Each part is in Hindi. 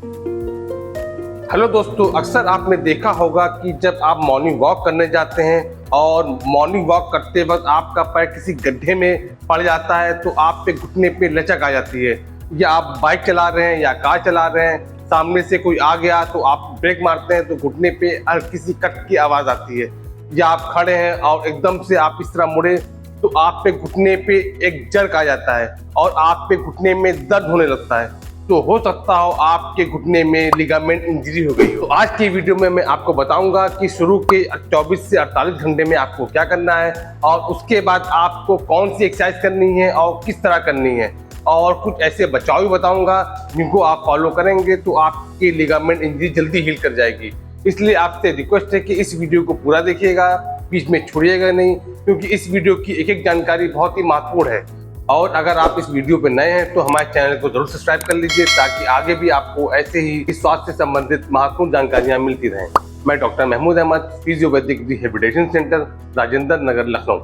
हेलो दोस्तों, अक्सर आपने देखा होगा कि जब आप मॉर्निंग वॉक करने जाते हैं और मॉर्निंग वॉक करते वक्त आपका पैर किसी गड्ढे में पड़ जाता है तो आप पे घुटने पे लचक आ जाती है। या आप बाइक चला रहे हैं या कार चला रहे हैं, सामने से कोई आ गया तो आप ब्रेक मारते हैं तो घुटने पे हल्की सी कट की आवाज़ आती है। या आप खड़े हैं और एकदम से आप इस तरह मुड़े तो आप पे घुटने पे एक जर्क आ जाता है और आप पे घुटने में दर्द होने लगता है। तो हो सकता हो आपके घुटने में लिगामेंट इंजरी हो गई हो। तो आज की वीडियो में मैं आपको बताऊंगा कि शुरू के 24 से 48 घंटे में आपको क्या करना है और उसके बाद आपको कौन सी एक्सरसाइज करनी है और किस तरह करनी है, और कुछ ऐसे बचाव भी बताऊंगा जिनको आप फॉलो करेंगे तो आपकी लिगामेंट इंजरी जल्दी हील कर जाएगी। इसलिए आपसे रिक्वेस्ट है कि इस वीडियो को पूरा देखिएगा, बीच में छोड़िएगा नहीं, क्योंकि इस वीडियो की एक एक जानकारी बहुत ही महत्वपूर्ण है। और अगर आप इस वीडियो पर नए हैं तो हमारे चैनल को जरूर सब्सक्राइब कर लीजिए ताकि आगे भी आपको ऐसे ही स्वास्थ्य से संबंधित महत्वपूर्ण जानकारियां मिलती रहें। मैं doctor Mahmood Ahmed, physiopathic rehabilitation centre, Rajendra Nagar, Lucknow.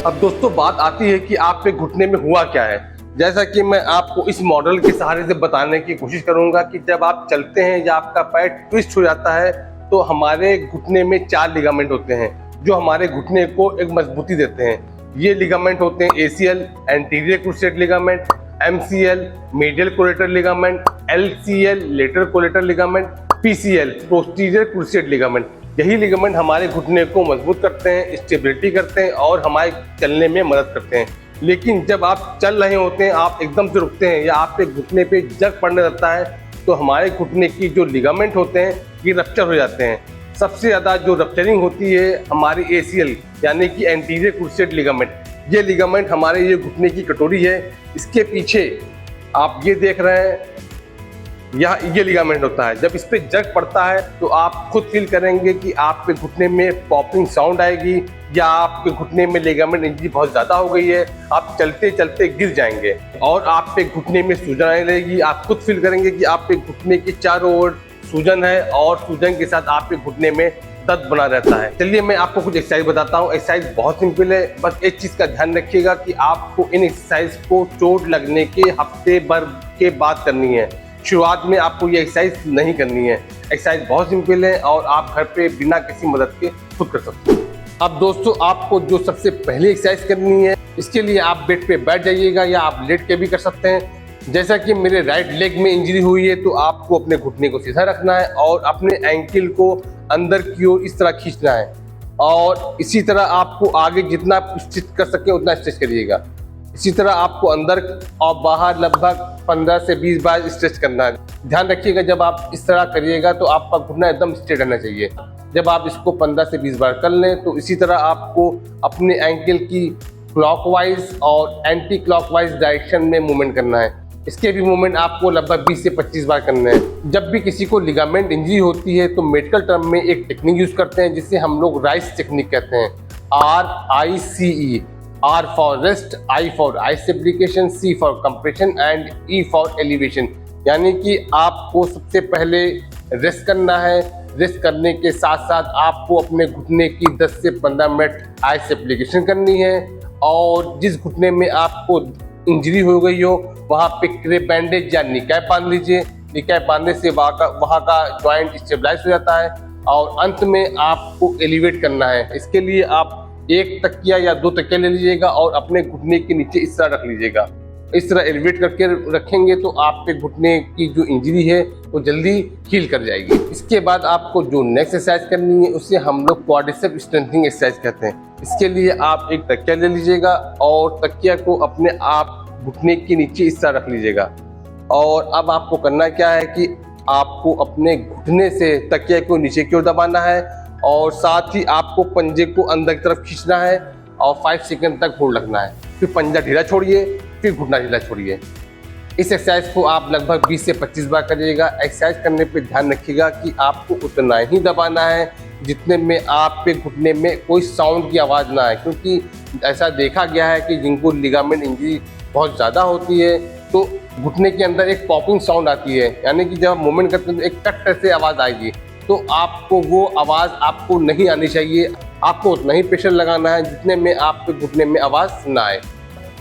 अब दोस्तों बात आती है कि आप पे घुटने में हुआ क्या है। जैसा कि मैं आपको इस मॉडल के सहारे से बताने की कोशिश करूंगा कि जब आप चलते हैं या आपका पैर ट्विस्ट हो जाता है तो हमारे घुटने में 4 लिगामेंट होते हैं जो हमारे घुटने को एक मजबूती देते हैं। ये लिगामेंट होते हैं ACL anterior crusade ligament, MCL medial कोलेटर ligament, LCL lateral कोलेटर ligament, PCL posterior crusade ligament. यही लिगामेंट हमारे घुटने को मजबूत करते हैं, स्टेबिलिटी करते हैं और हमारे चलने में मदद करते हैं। लेकिन जब आप चल रहे होते हैं, आप एकदम से रुकते हैं या आपके घुटने पे जर्क पड़ने लगता है तो हमारे घुटने की जो लिगामेंट होते हैं ये रप्चर हो जाते हैं। सबसे ज़्यादा जो रप्चरिंग होती है हमारी ACL यानी कि एंटीरियर क्रूसेट लिगामेंट। ये लिगामेंट हमारे ये घुटने की कटोरी है, इसके पीछे आप ये देख रहे हैं, ये लिगामेंट होता है। जब इस पे जर्क पड़ता है तो आप खुद फील करेंगे कि आपके घुटने में पॉपिंग साउंड आएगी या आपके घुटने में लिगामेंट इंजरी बहुत ज़्यादा हो गई है, आप चलते चलते गिर जाएंगे और आप पे घुटने में सूजन आने लगेगी। आप खुद फील करेंगे कि आप पे घुटने के चारों ओर सूजन है और सूजन के साथ आपके घुटने में दर्द बना रहता है। चलिए मैं आपको कुछ एक्सरसाइज बताता हूँ। एक्सरसाइज बहुत सिंपल है, बस एक चीज़ का ध्यान रखिएगा कि आपको इन एक्सरसाइज को चोट लगने के हफ्ते भर के बाद करनी है। शुरुआत में आपको ये एक्सरसाइज नहीं करनी है। एक्सरसाइज बहुत सिंपल है और आप घर पे बिना किसी मदद के खुद कर सकते हैं। अब दोस्तों आपको जो सबसे पहली एक्सरसाइज करनी है, इसके लिए आप बेड पे बैठ जाइएगा या आप लेट के भी कर सकते हैं। जैसा कि मेरे राइट लेग में इंजरी हुई है तो आपको अपने घुटने को सीधा रखना है और अपने एंकल को अंदर की ओर इस तरह खींचना है और इसी तरह आपको आगे जितना स्ट्रेच कर सके उतना स्ट्रेच करिएगा। इसी तरह आपको अंदर और बाहर लगभग 15 से 20 बार स्ट्रेच करना है। ध्यान रखिएगा जब आप इस तरह करिएगा तो आपका घुटना एकदम स्ट्रेट रहना चाहिए। जब आप इसको 15 से 20 बार कर लें तो इसी तरह आपको अपने एंकल की क्लॉकवाइज और एंटी क्लॉकवाइज डायरेक्शन में मूवमेंट करना है। इसके भी मूवमेंट आपको लगभग 20 से 25 बार करने हैं। जब भी किसी को लिगामेंट इंजरी होती है तो मेडिकल टर्म में एक टेक्निक यूज करते हैं जिसे हम लोग राइस टेक्निक कहते हैं। RICE, R for rest, I for ice application, C for compression and E for elevation. यानी कि आपको सबसे पहले रेस्ट करना है। रेस्ट करने के साथ साथ आपको अपने घुटने की 10 से 15 मिनट आइस एप्लीकेशन करनी है और जिस घुटने में आपको इंजरी हो गई हो वहाँ पे क्रेप बैंडेज या निकाय बांध लीजिए। निकाय बांधने से वहाँ का जॉइंट स्टेबलाइज हो जाता है और अंत में आपको एलिवेट करना है। इसके लिए आप एक तकिया या 2 तकिया ले लीजिएगा और अपने घुटने के नीचे इस तरह रख लीजिएगा। इस तरह एलिवेट करके रखेंगे तो आपके घुटने की जो इंजरी है वो जल्दी हील कर जाएगी। इसके बाद आपको जो नेक्स्ट एक्सरसाइज करनी है उसे हम लोग क्वाड्रिसेप स्ट्रेंथनिंग एक्सरसाइज कहते हैं। इसके लिए आप एक तकिया ले लीजिएगा और तकिया को अपने आप घुटने के नीचे इस तरह रख लीजिएगा और अब आपको करना क्या है कि आपको अपने घुटने से तकिया को नीचे की ओर दबाना है और साथ ही आपको पंजे को अंदर की तरफ खींचना है और 5 सेकंड तक होल्ड रखना है। फिर पंजा ढीला छोड़िए, फिर घुटना ढीला छोड़िए। इस एक्सरसाइज को आप लगभग 20 से 25 बार करिएगा। एक्सरसाइज करने पे ध्यान रखिएगा कि आपको उतना ही दबाना है जितने में आपके घुटने में कोई साउंड की आवाज़ ना आए, क्योंकि ऐसा देखा गया है कि जिनको लिगामेंट इंजरी बहुत ज़्यादा होती है तो घुटने के अंदर एक पॉपिंग साउंड आती है, यानी कि जब आप मूवमेंट करते हैं तो एक कट से आवाज़ आएगी। तो आपको वो आवाज़ आपको नहीं आनी चाहिए। आपको उतना ही प्रेशर लगाना है जितने में आपके घुटने में आवाज़ ना आए।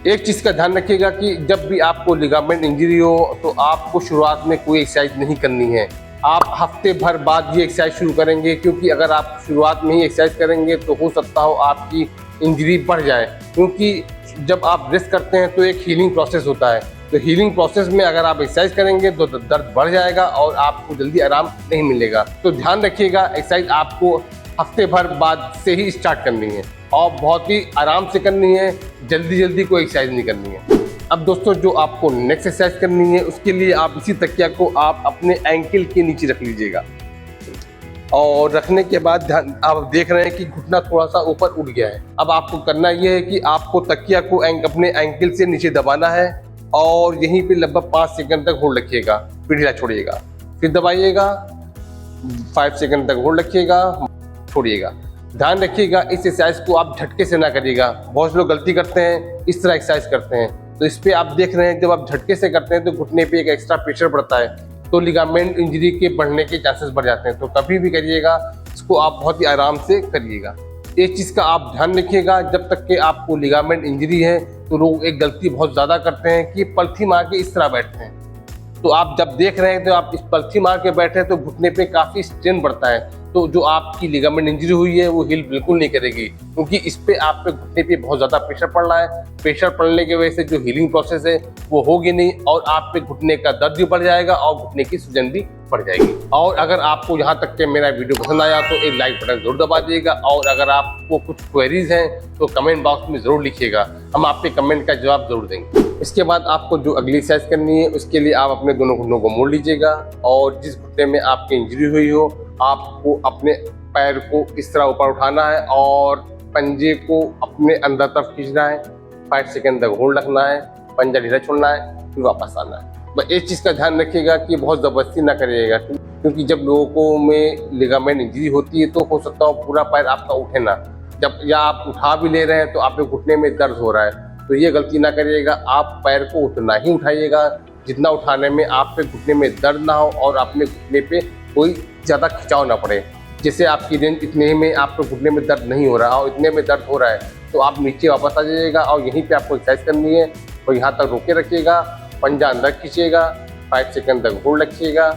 एक चीज़ का ध्यान रखिएगा कि जब भी आपको लिगामेंट इंजरी हो तो आपको शुरुआत में कोई एक्सरसाइज नहीं करनी है। आप हफ्ते भर बाद ये एक्सरसाइज शुरू करेंगे, क्योंकि अगर आप शुरुआत में ही एक्सरसाइज करेंगे तो हो सकता हो आपकी इंजरी बढ़ जाए, क्योंकि जब आप रेस्ट करते हैं तो एक हीलिंग प्रोसेस होता है। तो हीलिंग प्रोसेस में अगर आप एक्सरसाइज करेंगे तो दर्द बढ़ जाएगा और आपको जल्दी आराम नहीं मिलेगा। तो ध्यान रखिएगा, एक्सरसाइज आपको हफ्ते भर बाद से ही स्टार्ट करनी है और बहुत ही आराम से करनी है, जल्दी कोई एक्सरसाइज नहीं करनी है। अब दोस्तों, जो आपको नेक्स्ट एक्सरसाइज करनी है उसके लिए आप इसी तकिया को आप अपने एंकल के नीचे रख लीजिएगा और रखने के बाद ध्यान आप देख रहे हैं कि घुटना थोड़ा सा ऊपर उठ गया है। अब आपको करना यह है कि आपको तकिया को अपने एंकल से नीचे दबाना है और यहीं पे लगभग 5 सेकंड तक होल्ड रखिएगा, फिर ढीला छोड़िएगा, फिर दबाइएगा, 5 सेकंड तक होल्ड रखिएगा, छोड़िएगा। ध्यान रखिएगा इस एक्सरसाइज को आप झटके से ना करिएगा। बहुत से लोग गलती करते हैं, इस तरह एक्सरसाइज करते हैं। तो इस पे आप देख रहे हैं, जब आप झटके से करते हैं तो घुटने पे एक एक्स्ट्रा प्रेशर पड़ता है, तो लिगामेंट इंजरी के बढ़ने के चांसेस बढ़ जाते हैं। तो कभी भी करिएगा इसको आप बहुत ही आराम से करिएगा। एक चीज़ का आप ध्यान रखिएगा, जब तक कि आपको लिगामेंट इंजरी है तो लोग एक गलती बहुत ज़्यादा करते हैं कि पलथी मार के इस तरह बैठते हैं। तो आप जब देख रहे हैं तो आप इस पलथी मार के बैठे हैं तो घुटने पे काफ़ी स्ट्रेन बढ़ता है, तो जो आपकी लिगामेंट इंजरी हुई है वो हील बिल्कुल नहीं करेगी, क्योंकि इस पे आप पे घुटने पे बहुत ज़्यादा प्रेशर पड़ रहा है। प्रेशर पड़ने की वजह से जो हीलिंग प्रोसेस है वो होगी नहीं और आप पे घुटने का दर्द भी बढ़ जाएगा और घुटने की सूजन भी बढ़ जाएगी। और अगर आपको यहाँ तक के मेरा वीडियो पसंद आया तो एक लाइक बटन जरूर दबा दीजिएगा और अगर आपको कुछ क्वेरीज हैं तो कमेंट बॉक्स में ज़रूर लिखिएगा, हम आपके कमेंट का जवाब जरूर देंगे। इसके बाद आपको जो अगली एक्सरसाइज करनी है उसके लिए आप अपने दोनों घुटनों को मोड़ लीजिएगा और जिस घुटने में आपकी इंजरी हुई हो आपको अपने पैर को इस तरह ऊपर उठाना है और पंजे को अपने अंदर तरफ खींचना है। 5 सेकंड तक होल्ड रखना है, पंजा ढीला छोड़ना है, फिर वापस आना है। बस एक चीज़ का ध्यान रखिएगा कि बहुत ज़बरदस्ती ना करिएगा, क्योंकि जब लोगों में लिगामेंट इंजरी होती है तो हो सकता हो पूरा पैर आपका उठे ना, जब या आप उठा भी ले रहे हैं तो आपके घुटने में दर्द हो रहा है। तो ये गलती ना करिएगा, आप पैर को उतना ही उठाइएगा जितना उठाने में आप पे घुटने में दर्द ना हो और अपने घुटने पे कोई ज़्यादा खिंचाव ना पड़े। जैसे आपकी रेंज इतने ही में आपको घुटने में दर्द नहीं हो रहा और इतने में दर्द हो रहा है तो आप नीचे वापस आ जाइएगा और यहीं पे आपको एक्सरसाइज करनी है। और यहाँ तक रोके रखिएगा, पंजा अंदर खींचिएगा, 5 सेकंड तक होल्ड रखिएगा,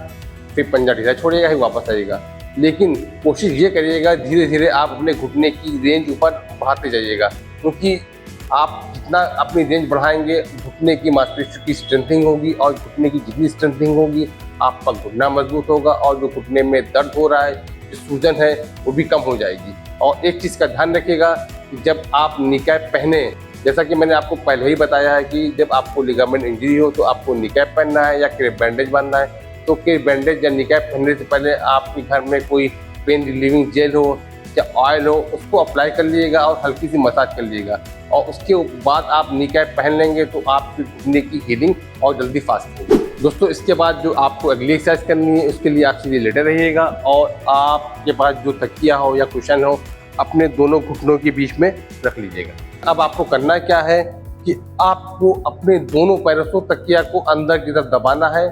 फिर पंजा ढीला छोड़िएगा, फिर वापस आइएगा। लेकिन कोशिश ये करिएगा धीरे धीरे आप अपने घुटने की रेंज ऊपर बढ़ाते जाइएगा, क्योंकि आप जितना अपनी रेंज बढ़ाएंगे घुटने की मांसपेशियों की स्ट्रेंथनिंग होगी और घुटने की जितनी स्ट्रेंथनिंग होगी आपका घुटना मजबूत होगा और जो घुटने में दर्द हो रहा है, जो सूजन है, वो भी कम हो जाएगी। और एक चीज़ का ध्यान रखिएगा कि जब आप नी कैप पहने, जैसा कि मैंने आपको पहले ही बताया है कि जब आपको लिगामेंट इंजरी हो तो आपको नी कैप पहनना है या क्रेप बैंडेज बांधना है। तो क्रेप बैंडेज या नी कैप पहनने से पहले आपके घर में कोई पेन रिलीविंग जेल हो या ऑयल हो उसको अप्लाई कर लीजिएगा और हल्की सी मसाज कर लीजिएगा और उसके बाद आप नी कैप पहन लेंगे तो आपकी घुटने की हीलिंग और जल्दी फास्ट होगी। दोस्तों, इसके बाद जो आपको अगली एक्सरसाइज करनी है उसके लिए आप सीधे लेटे रहिएगा और आपके पास जो तकिया हो या कुशन हो अपने दोनों घुटनों के बीच में रख लीजिएगा। अब आपको करना क्या है कि आपको अपने दोनों पैरों से तकिया को अंदर की तरफ दबाना है।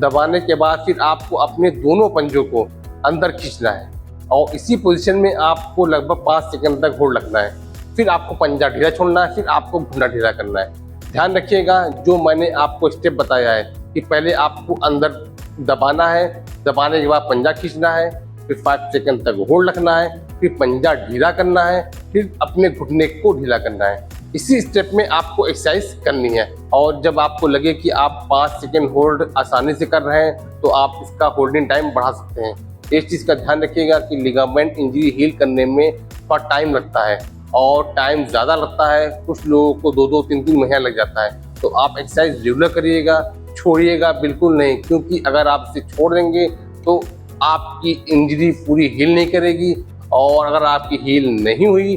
दबाने के बाद फिर आपको अपने दोनों पंजों को अंदर खींचना है और इसी पोजीशन में आपको लगभग 5 सेकंड तक होल्ड रखना है। फिर आपको पंजा ढीला छोड़ना है, फिर आपको घुटना ढीला करना है। ध्यान रखिएगा जो मैंने आपको स्टेप बताया है कि पहले आपको अंदर दबाना है, दबाने के बाद पंजा खींचना है, फिर 5 सेकंड तक होल्ड रखना है, फिर पंजा ढीला करना है, फिर अपने घुटने को ढीला करना है। इसी स्टेप में आपको एक्सरसाइज करनी है और जब आपको लगे कि आप 5 सेकंड होल्ड आसानी से कर रहे हैं तो आप इसका होल्डिंग टाइम बढ़ा सकते हैं। इस चीज़ का ध्यान रखिएगा कि लिगामेंट इंजरी हील करने में थोड़ा टाइम लगता है और टाइम ज़्यादा लगता है, कुछ लोगों को 2-2, 3-3 महीना लग जाता है। तो आप एक्सरसाइज रेगुलर करिएगा, छोड़िएगा बिल्कुल नहीं, क्योंकि अगर आप इसे छोड़ देंगे तो आपकी इंजरी पूरी हील नहीं करेगी और अगर आपकी हील नहीं हुई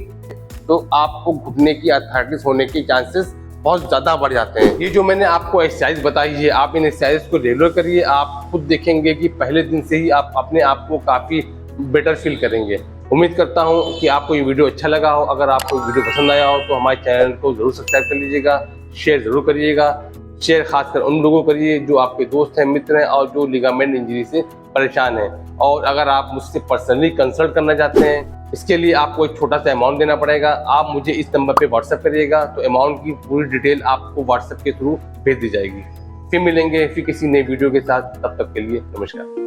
तो आपको घुटने की आर्थराइटिस होने के चांसेस बहुत ज़्यादा बढ़ जाते हैं। ये जो मैंने आपको एक्सरसाइज बताई है, आप इन एक्सरसाइज को रेगुलर करिए, आप खुद देखेंगे कि पहले दिन से ही आप अपने आप को काफ़ी बेटर फील करेंगे। उम्मीद करता हूँ कि आपको ये वीडियो अच्छा लगा हो। अगर आपको वीडियो पसंद आया हो तो हमारे चैनल को ज़रूर सब्सक्राइब कर लीजिएगा, शेयर ज़रूर करिएगा। शेयर खासकर उन लोगों को करिए जो आपके दोस्त हैं, मित्र हैं और जो लिगामेंट इंजरी से परेशान हैं। और अगर आप मुझसे पर्सनली कंसल्ट करना चाहते हैं इसके लिए आपको एक छोटा सा अमाउंट देना पड़ेगा। आप मुझे इस नंबर पे व्हाट्सएप करिएगा तो अमाउंट की पूरी डिटेल आपको व्हाट्सएप के थ्रू भेज दी जाएगी। फिर मिलेंगे फिर किसी नई वीडियो के साथ, तब तक के लिए नमस्कार।